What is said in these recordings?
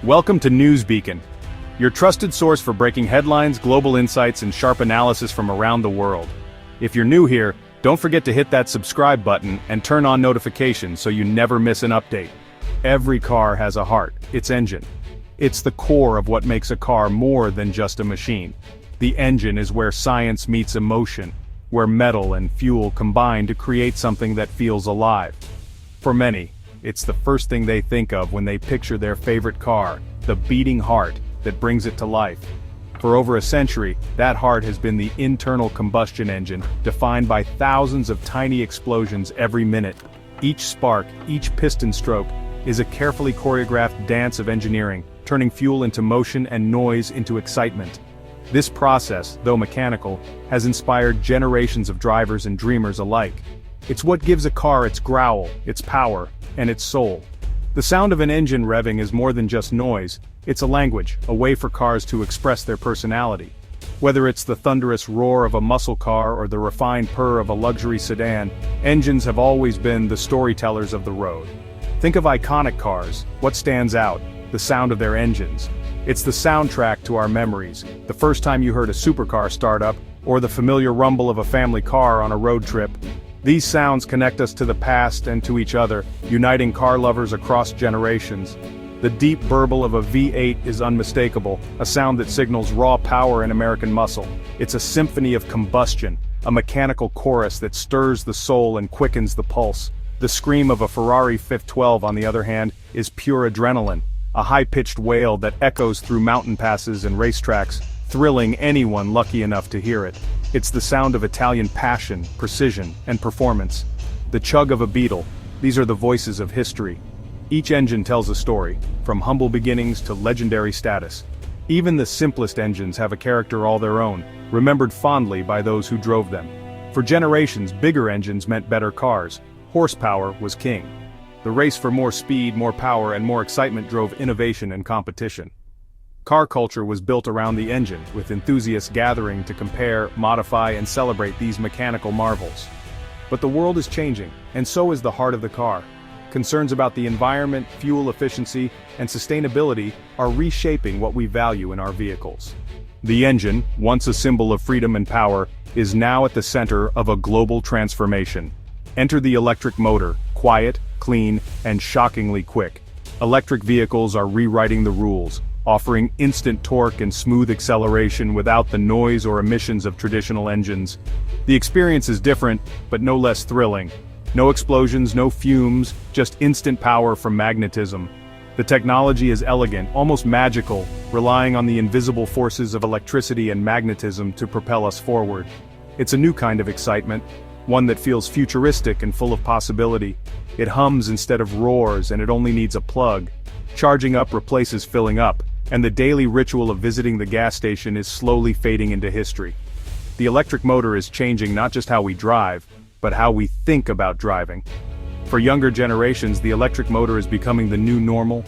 Welcome to News Beacon, your trusted source for breaking headlines, global insights, and sharp analysis from around the world. If you're new here, don't forget to hit that subscribe button and turn on notifications so you never miss an update. Every car has a heart, its engine. It's the core of what makes a car more than just a machine. The engine is where science meets emotion, where metal and fuel combine to create something that feels alive. For many, it's the first thing they think of when they picture their favorite car, the beating heart that brings it to life. For over a century, that heart has been the internal combustion engine, defined by thousands of tiny explosions every minute. Each spark, each piston stroke, is a carefully choreographed dance of engineering, turning fuel into motion and noise into excitement. This process, though mechanical, has inspired generations of drivers and dreamers alike. It's what gives a car its growl, its power, and its soul. The sound of an engine revving is more than just noise, it's a language, a way for cars to express their personality. Whether it's the thunderous roar of a muscle car or the refined purr of a luxury sedan, engines have always been the storytellers of the road. Think of iconic cars. What stands out? The sound of their engines. It's the soundtrack to our memories, the first time you heard a supercar start up, or the familiar rumble of a family car on a road trip. These sounds connect us to the past and to each other, uniting car lovers across generations. The deep burble of a V8 is unmistakable, a sound that signals raw power and American muscle. It's a symphony of combustion, a mechanical chorus that stirs the soul and quickens the pulse. The scream of a Ferrari 512, on the other hand, is pure adrenaline, a high-pitched wail that echoes through mountain passes and racetracks, thrilling anyone lucky enough to hear it. It's the sound of Italian passion, precision, and performance. The chug of a Beetle. These are the voices of history. Each engine tells a story, from humble beginnings to legendary status. Even the simplest engines have a character all their own, remembered fondly by those who drove them. For generations, bigger engines meant better cars. Horsepower was king. The race for more speed, more power, and more excitement drove innovation and competition. Car culture was built around the engine, with enthusiasts gathering to compare, modify, and celebrate these mechanical marvels. But the world is changing, and so is the heart of the car. Concerns about the environment, fuel efficiency, and sustainability are reshaping what we value in our vehicles. The engine, once a symbol of freedom and power, is now at the center of a global transformation. Enter the electric motor, quiet, clean, and shockingly quick. Electric vehicles are rewriting the rules, offering instant torque and smooth acceleration without the noise or emissions of traditional engines. The experience is different, but no less thrilling. No explosions, no fumes, just instant power from magnetism. The technology is elegant, almost magical, relying on the invisible forces of electricity and magnetism to propel us forward. It's a new kind of excitement, one that feels futuristic and full of possibility. It hums instead of roars, and it only needs a plug. Charging up replaces filling up, and the daily ritual of visiting the gas station is slowly fading into history. The electric motor is changing not just how we drive, but how we think about driving. For younger generations, the electric motor is becoming the new normal.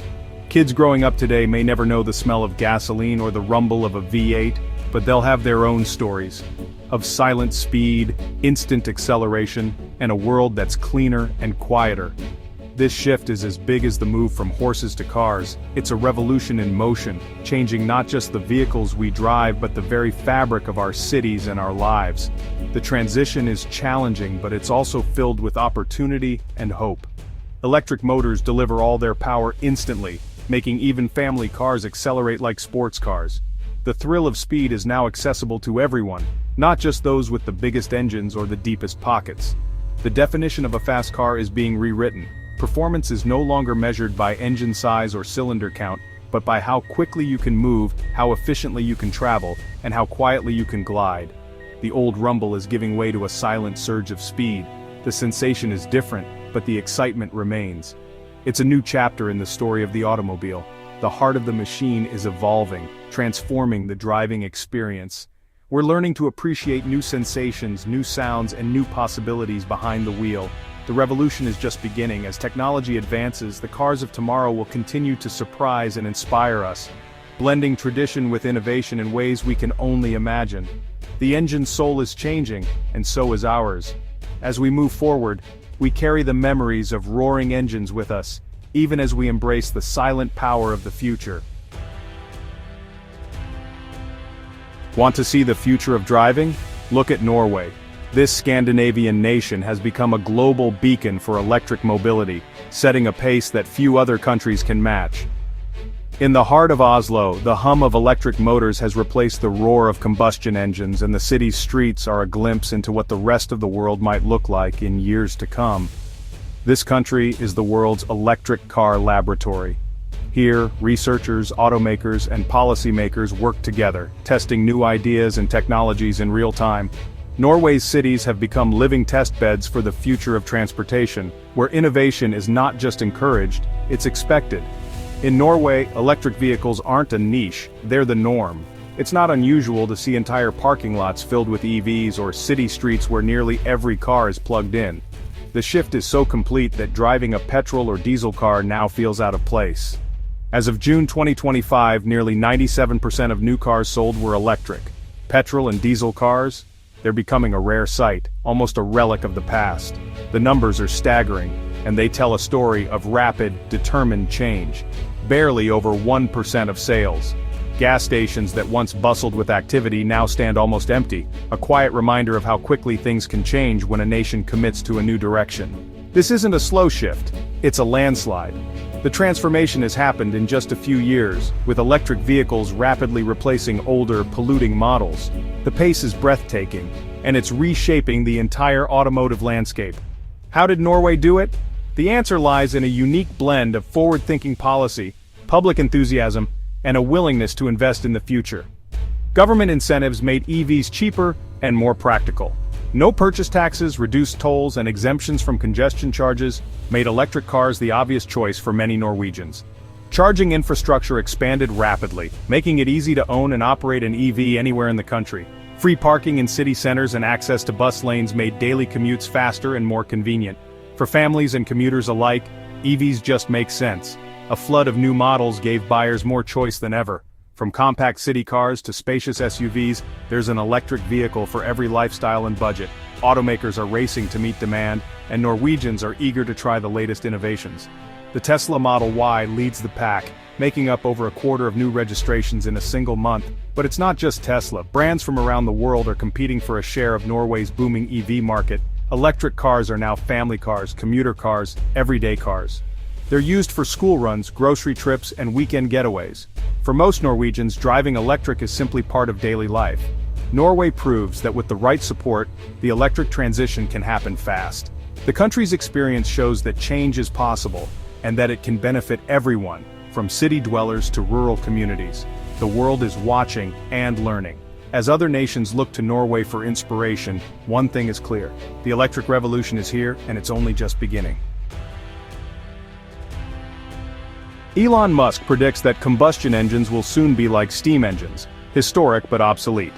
Kids growing up today may never know the smell of gasoline or the rumble of a V8, but they'll have their own stories of silent speed, instant acceleration, and a world that's cleaner and quieter. This shift is as big as the move from horses to cars. It's a revolution in motion, changing not just the vehicles we drive but the very fabric of our cities and our lives. The transition is challenging, but it's also filled with opportunity and hope. Electric motors deliver all their power instantly, making even family cars accelerate like sports cars. The thrill of speed is now accessible to everyone, not just those with the biggest engines or the deepest pockets. The definition of a fast car is being rewritten. Performance is no longer measured by engine size or cylinder count, but by how quickly you can move, how efficiently you can travel, and how quietly you can glide. The old rumble is giving way to a silent surge of speed. The sensation is different, but the excitement remains. It's a new chapter in the story of the automobile. The heart of the machine is evolving, transforming the driving experience. We're learning to appreciate new sensations, new sounds, and new possibilities behind the wheel. The revolution is just beginning. As technology advances, the cars of tomorrow will continue to surprise and inspire us, blending tradition with innovation in ways we can only imagine. The engine's soul is changing, and so is ours. As we move forward, we carry the memories of roaring engines with us, even as we embrace the silent power of the future. Want to see the future of driving? Look at Norway. This Scandinavian nation has become a global beacon for electric mobility, setting a pace that few other countries can match. In the heart of Oslo, the hum of electric motors has replaced the roar of combustion engines, and the city's streets are a glimpse into what the rest of the world might look like in years to come. This country is the world's electric car laboratory. Here, researchers, automakers, and policymakers work together, testing new ideas and technologies in real time. Norway's cities have become living test beds for the future of transportation, where innovation is not just encouraged, it's expected. In Norway, electric vehicles aren't a niche, they're the norm. It's not unusual to see entire parking lots filled with EVs or city streets where nearly every car is plugged in. The shift is so complete that driving a petrol or diesel car now feels out of place. As of June 2025, nearly 97% of new cars sold were electric. Petrol and diesel cars? They're becoming a rare sight, almost a relic of the past. The numbers are staggering, and they tell a story of rapid, determined change. Barely over 1% of sales. Gas stations that once bustled with activity now stand almost empty, a quiet reminder of how quickly things can change when a nation commits to a new direction. This isn't a slow shift, it's a landslide. The transformation has happened in just a few years, with electric vehicles rapidly replacing older, polluting models. The pace is breathtaking, and it's reshaping the entire automotive landscape. How did Norway do it? The answer lies in a unique blend of forward-thinking policy, public enthusiasm, and a willingness to invest in the future. Government incentives made EVs cheaper and more practical. No purchase taxes, reduced tolls, and exemptions from congestion charges made electric cars the obvious choice for many Norwegians. Charging infrastructure expanded rapidly, making it easy to own and operate an EV anywhere in the country. Free parking in city centers and access to bus lanes made daily commutes faster and more convenient. For families and commuters alike, EVs just make sense. A flood of new models gave buyers more choice than ever. From compact city cars to spacious SUVs, there's an electric vehicle for every lifestyle and budget. Automakers are racing to meet demand, and Norwegians are eager to try the latest innovations. The Tesla Model Y leads the pack, making up over a quarter of new registrations in a single month. But it's not just Tesla. Brands from around the world are competing for a share of Norway's booming EV market. Electric cars are now family cars, commuter cars, everyday cars. They're used for school runs, grocery trips, and weekend getaways. For most Norwegians, driving electric is simply part of daily life. Norway proves that with the right support, the electric transition can happen fast. The country's experience shows that change is possible, and that it can benefit everyone, from city dwellers to rural communities. The world is watching and learning. As other nations look to Norway for inspiration, one thing is clear: the electric revolution is here, and it's only just beginning. Elon Musk predicts that combustion engines will soon be like steam engines, historic but obsolete.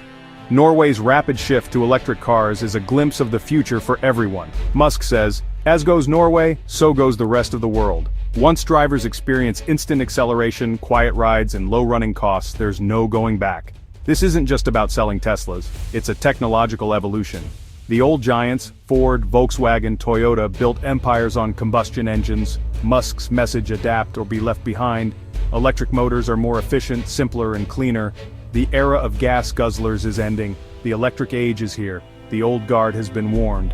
Norway's rapid shift to electric cars is a glimpse of the future for everyone. Musk says, "As goes Norway, so goes the rest of the world." Once drivers experience instant acceleration, quiet rides, and low running costs, there's no going back. This isn't just about selling Teslas, it's a technological evolution. The old giants, Ford, Volkswagen, Toyota, built empires on combustion engines. Musk's message: adapt or be left behind. Electric motors are more efficient, simpler, and cleaner. The era of gas guzzlers is ending. The electric age is here. The old guard has been warned.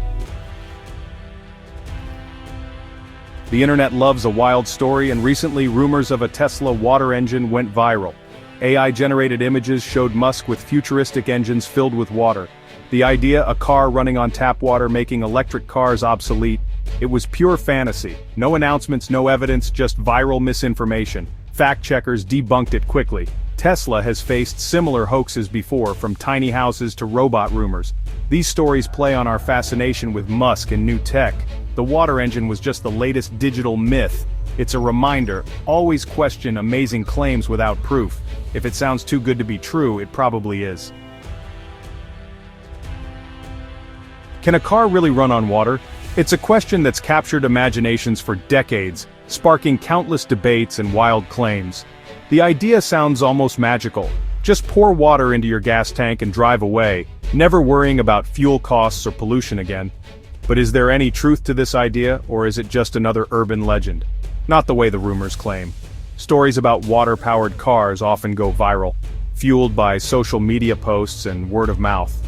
The internet loves a wild story, and recently rumors of a Tesla water engine went viral. AI-generated images showed Musk with futuristic engines filled with water. The idea, a car running on tap water, making electric cars obsolete. It was pure fantasy. No announcements, no evidence, just viral misinformation. Fact-checkers debunked it quickly. Tesla has faced similar hoaxes before, from tiny houses to robot rumors. These stories play on our fascination with Musk and new tech. The water engine was just the latest digital myth. It's a reminder: always question amazing claims without proof. If it sounds too good to be true, it probably is. Can a car really run on water? It's a question that's captured imaginations for decades, sparking countless debates and wild claims. The idea sounds almost magical. Just pour water into your gas tank and drive away, never worrying about fuel costs or pollution again. But is there any truth to this idea, or is it just another urban legend? Not the way the rumors claim. Stories about water-powered cars often go viral, fueled by social media posts and word of mouth.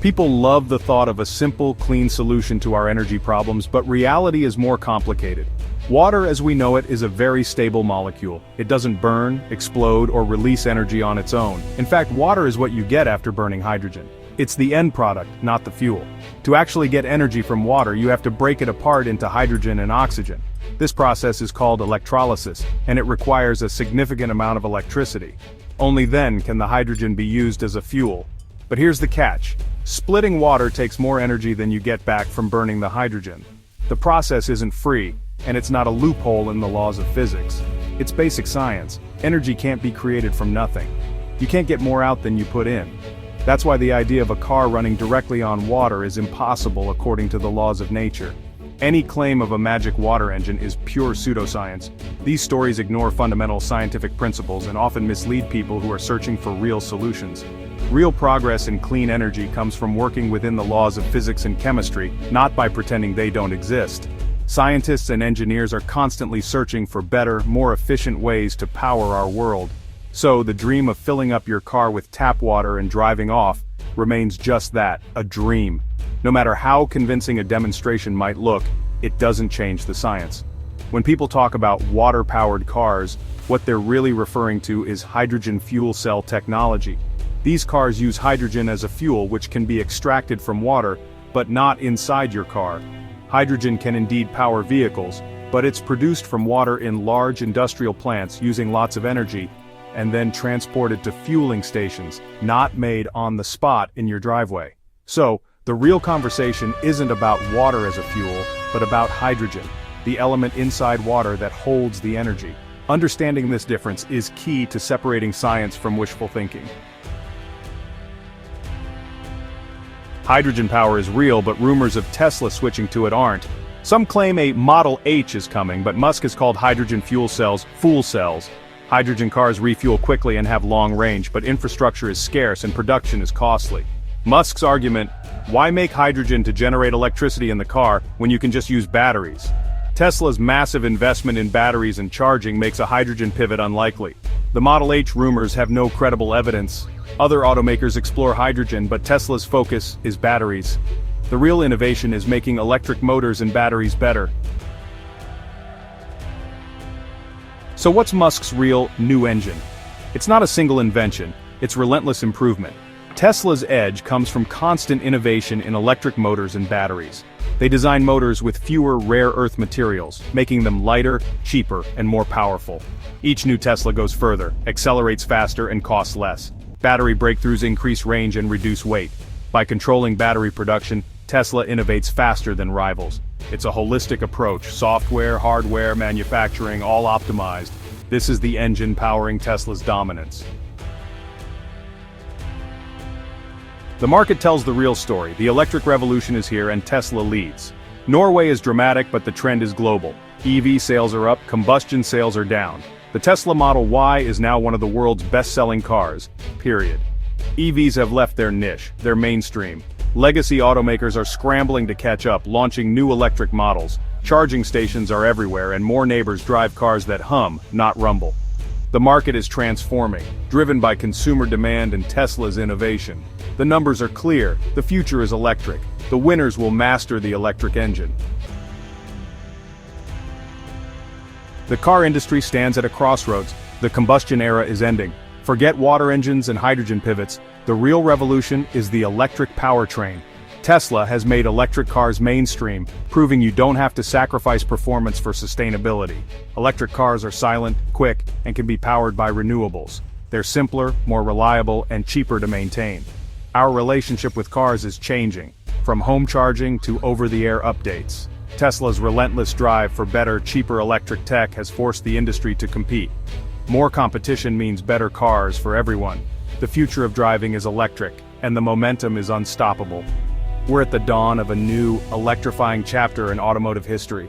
People love the thought of a simple, clean solution to our energy problems, but reality is more complicated. Water as we know it is a very stable molecule. It doesn't burn, explode, or release energy on its own. In fact, water is what you get after burning hydrogen. It's the end product, not the fuel. To actually get energy from water, you have to break it apart into hydrogen and oxygen. This process is called electrolysis, and it requires a significant amount of electricity. Only then can the hydrogen be used as a fuel. But here's the catch. Splitting water takes more energy than you get back from burning the hydrogen. The process isn't free, and it's not a loophole in the laws of physics. It's basic science. Energy can't be created from nothing. You can't get more out than you put in. That's why the idea of a car running directly on water is impossible according to the laws of nature. Any claim of a magic water engine is pure pseudoscience. These stories ignore fundamental scientific principles and often mislead people who are searching for real solutions. Real progress in clean energy comes from working within the laws of physics and chemistry, not by pretending they don't exist. Scientists and engineers are constantly searching for better, more efficient ways to power our world. So, the dream of filling up your car with tap water and driving off remains just that, a dream. No matter how convincing a demonstration might look, it doesn't change the science. When people talk about water-powered cars, what they're really referring to is hydrogen fuel cell technology. These cars use hydrogen as a fuel which can be extracted from water, but not inside your car. Hydrogen can indeed power vehicles, but it's produced from water in large industrial plants using lots of energy, and then transported to fueling stations, not made on the spot in your driveway. So, the real conversation isn't about water as a fuel, but about hydrogen, the element inside water that holds the energy. Understanding this difference is key to separating science from wishful thinking. Hydrogen power is real, but rumors of Tesla switching to it aren't. Some claim a Model H is coming, but Musk has called hydrogen fuel cells fool cells. Hydrogen cars refuel quickly and have long range, but infrastructure is scarce and production is costly. Musk's argument, why make hydrogen to generate electricity in the car when you can just use batteries? Tesla's massive investment in batteries and charging makes a hydrogen pivot unlikely. The Model H rumors have no credible evidence. Other automakers explore hydrogen, but Tesla's focus is batteries. The real innovation is making electric motors and batteries better. So what's Musk's real new engine? It's not a single invention, it's relentless improvement. Tesla's edge comes from constant innovation in electric motors and batteries. They design motors with fewer rare earth materials, making them lighter, cheaper, and more powerful. Each new Tesla goes further, accelerates faster, and costs less. Battery breakthroughs increase range and reduce weight. By controlling battery production, Tesla innovates faster than rivals. It's a holistic approach, software, hardware, manufacturing, all optimized. This is the engine powering Tesla's dominance. The market tells the real story. The electric revolution is here and Tesla leads. Norway is dramatic, but the trend is global. EV sales are up, combustion sales are down. The Tesla Model Y is now one of the world's best-selling cars, period. EVs have left their niche, their mainstream. Legacy automakers are scrambling to catch up, launching new electric models. Charging stations are everywhere and more neighbors drive cars that hum, not rumble. The market is transforming, driven by consumer demand and Tesla's innovation. The numbers are clear, the future is electric. The winners will master the electric engine. The car industry stands at a crossroads. The combustion era is ending. Forget water engines and hydrogen pivots. The real revolution is the electric powertrain. Tesla has made electric cars mainstream, proving you don't have to sacrifice performance for sustainability. Electric cars are silent, quick, and can be powered by renewables. They're simpler, more reliable, and cheaper to maintain. Our relationship with cars is changing, from home charging to over-the-air updates. Tesla's relentless drive for better, cheaper electric tech has forced the industry to compete. More competition means better cars for everyone. The future of driving is electric, and the momentum is unstoppable. We're at the dawn of a new, electrifying chapter in automotive history.